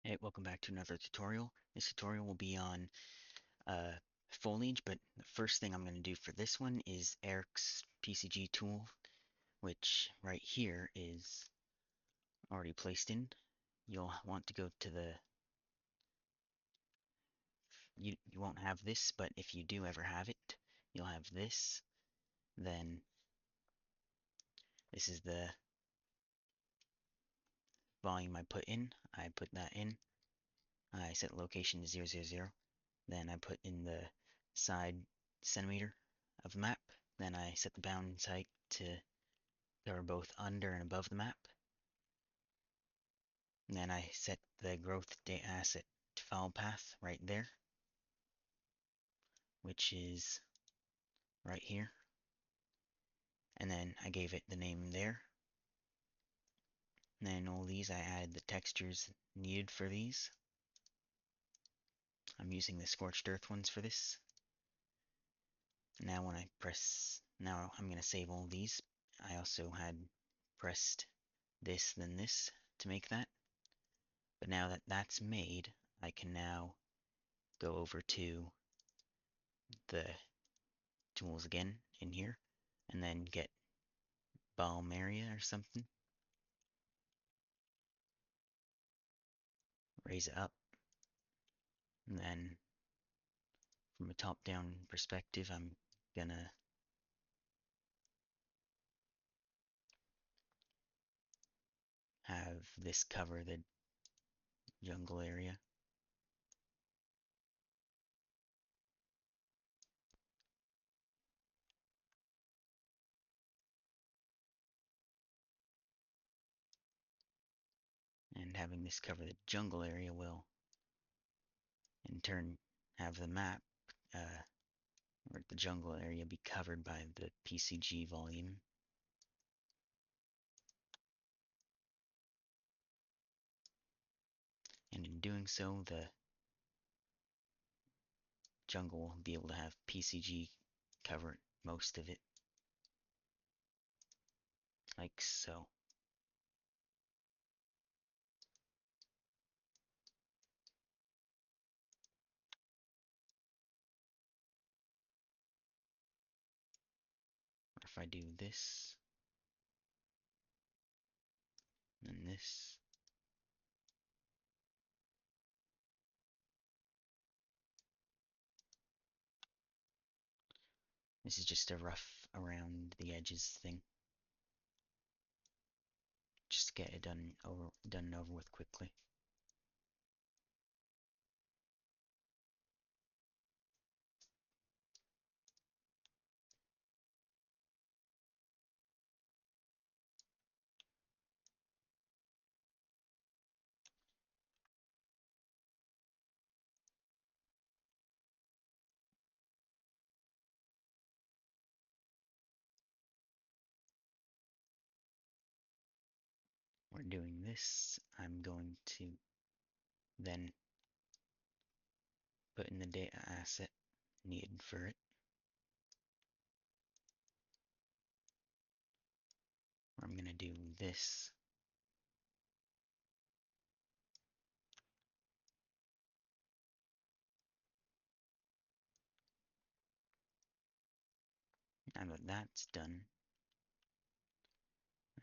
Hey, welcome back to another tutorial. This tutorial will be on uh, Foliage, but the first thing I'm going to do for this one is Erik's PCG tool, which right here is already placed in. You'll want to go to you won't have this, but if you do ever have it, you'll have this. Then this is the volume I put in. I put that in. I set location to 000. Then I put in the side centimeter of the map. Then I set the bound height to cover both under and above the map. And then I set the growth data asset to file path right there, which is right here. And then I gave it the name there. And then all these, I added the textures needed for these. I'm using the scorched earth ones for this. Now when I press, now I'm going to save all these. I also had pressed this, then this to make that. But now that that's made, I can now go over to the tools again in here and then get Balmeria or something. Raise it up. And then from a top-down perspective, I'm gonna have this cover the jungle area. And having this cover the jungle area will, in turn, have the map, or the jungle area be covered by the PCG volume. And in doing so, the jungle will be able to have PCG cover most of it, like so. If I do this, and this, this is just a rough around the edges thing. Just get it done and over with quickly. We're doing this. I'm going to then put in the data asset needed for it. I'm going to do this. Now that that's done,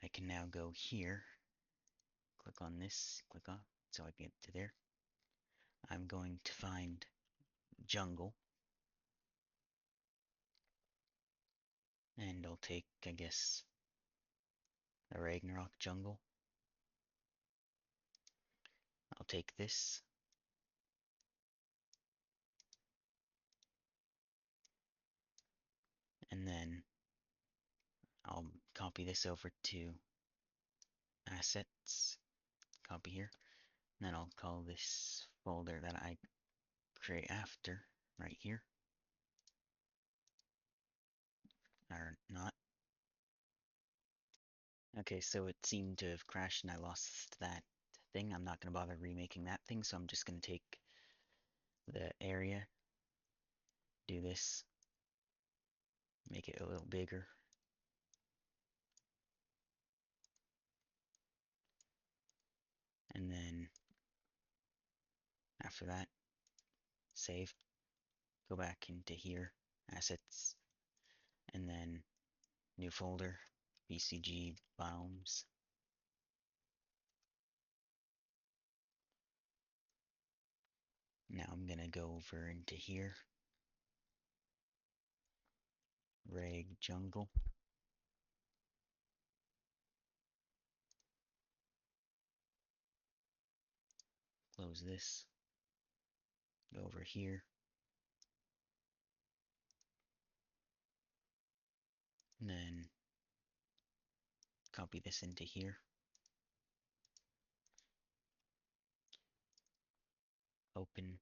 I can now go here, click on this, click off, so I can get to there. I'm going to find jungle, and I'll take, I guess, the Ragnarok jungle. I'll take this, and then I'll copy this over to assets, copy here, and then I'll call this folder that I create after right here, or not. Okay, so it seemed to have crashed and I lost that thing. I'm not going to bother remaking that thing, so I'm just going to take the area, do this, make it a little bigger. And then After that, save, go back into here, assets, and then new folder, PCG biomes. Now I'm gonna go over into here, reg jungle. Close this, go over here, and then copy this into here, open,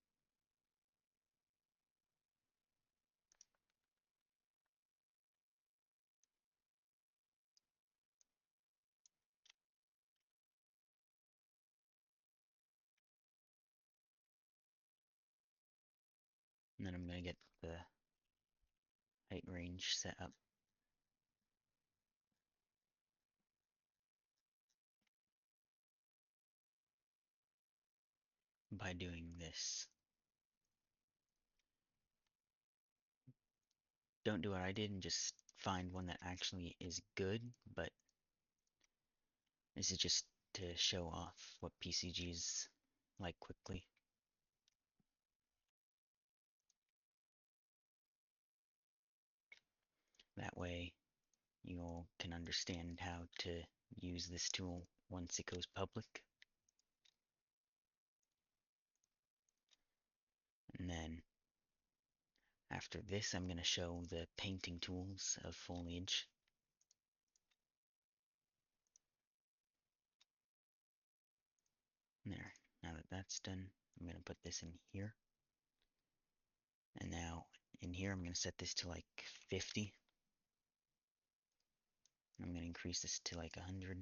and then I'm gonna get the height range set up. By doing this. Don't do what I did and just find one that actually is good, but this is just to show off what PCG's like quickly. That way you all can understand how to use this tool once it goes public. And then after this, I'm going to show the painting tools of Foliage. There, now that that's done, I'm going to put this in here. And now in here, I'm going to set this to like 50. I'm going to increase this to like 100.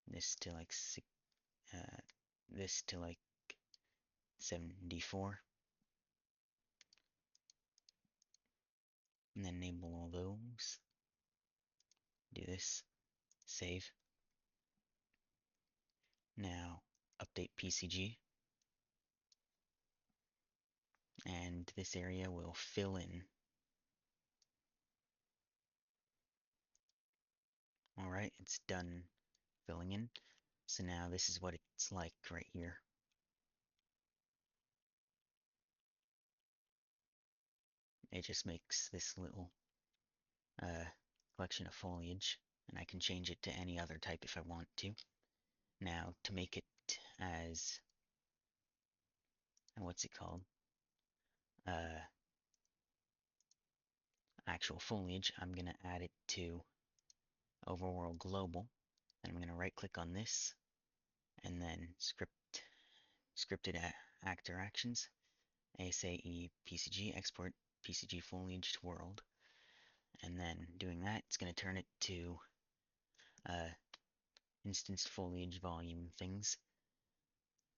This to like this to like 74. And then enable all those. Do this. Save. Now update PCG. And this area will fill in. Alright, it's done filling in. So now this is what it's like right here. It just makes this little collection of foliage, and I can change it to any other type if I want to. Now to make it as what's it called? Actual foliage, I'm gonna add it to Overworld Global, and I'm gonna right click on this, and then scripted actor actions, ASAE PCG, export PCG foliage to world, and then doing that, it's gonna turn it to instanced foliage volume things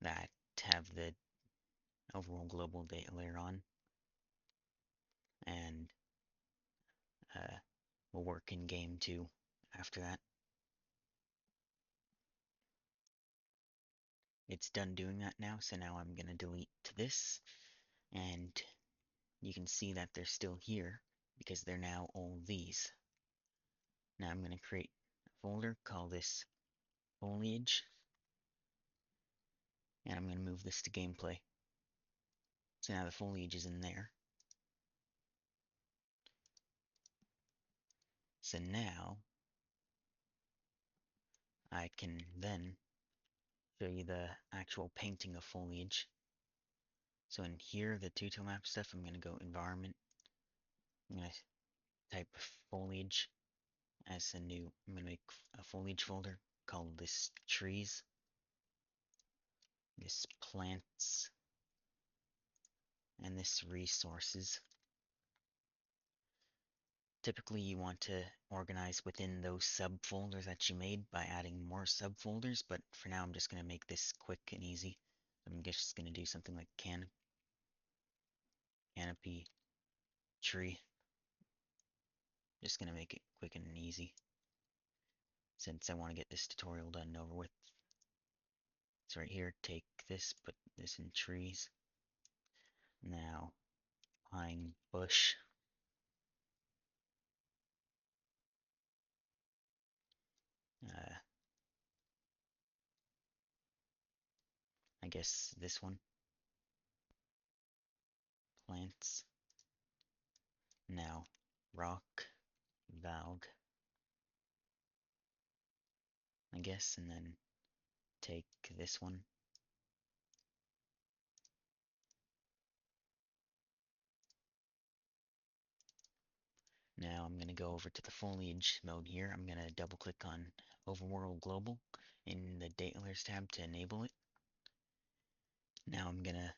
that have the Overworld Global data layer on, and will work in game too after that. It's done doing that now, so now I'm gonna delete this, and you can see that they're still here because they're now all these. Now I'm gonna create a folder, call this Foliage, and I'm gonna move this to gameplay. So now the foliage is in there. So now I can then show you the actual painting of foliage. So in here, the tutorial map stuff, I'm going to go environment. I'm going to type foliage as a new, I'm going to make a foliage folder called this trees, this plants, and this resources. Typically you want to organize within those subfolders that you made by adding more subfolders, but for now I'm just going to make this quick and easy. I'm just going to do something like canopy tree. Just going to make it quick and easy since I want to get this tutorial done and over with. It's right here. Take this, put this in trees. Now, pine bush. Uh, I guess this one. Plants. Now, rock, valg, I guess, and then take this one. Now I'm going to go over to the foliage mode here. I'm going to double click on Overworld Global in the Data Layers tab to enable it. Now I'm going to,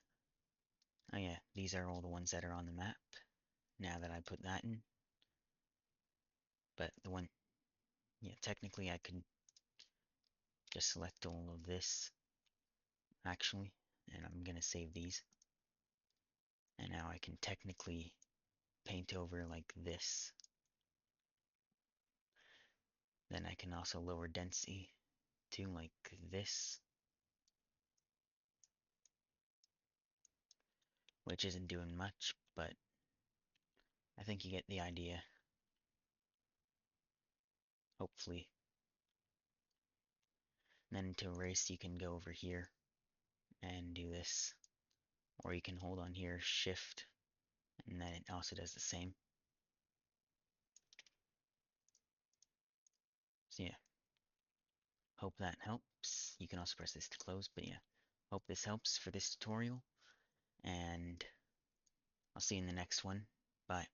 oh yeah, these are all the ones that are on the map now that I put that in. But the one, yeah, technically I could just select all of this actually, and I'm going to save these. And now I can technically paint over like this. Then I can also lower density to like this, which isn't doing much, but I think you get the idea, hopefully. And then to erase, you can go over here and do this, or you can hold on here, shift, and then it also does the same. So yeah, hope that helps. You can also press this to close, but yeah, hope this helps for this tutorial, and I'll see you in the next one. Bye.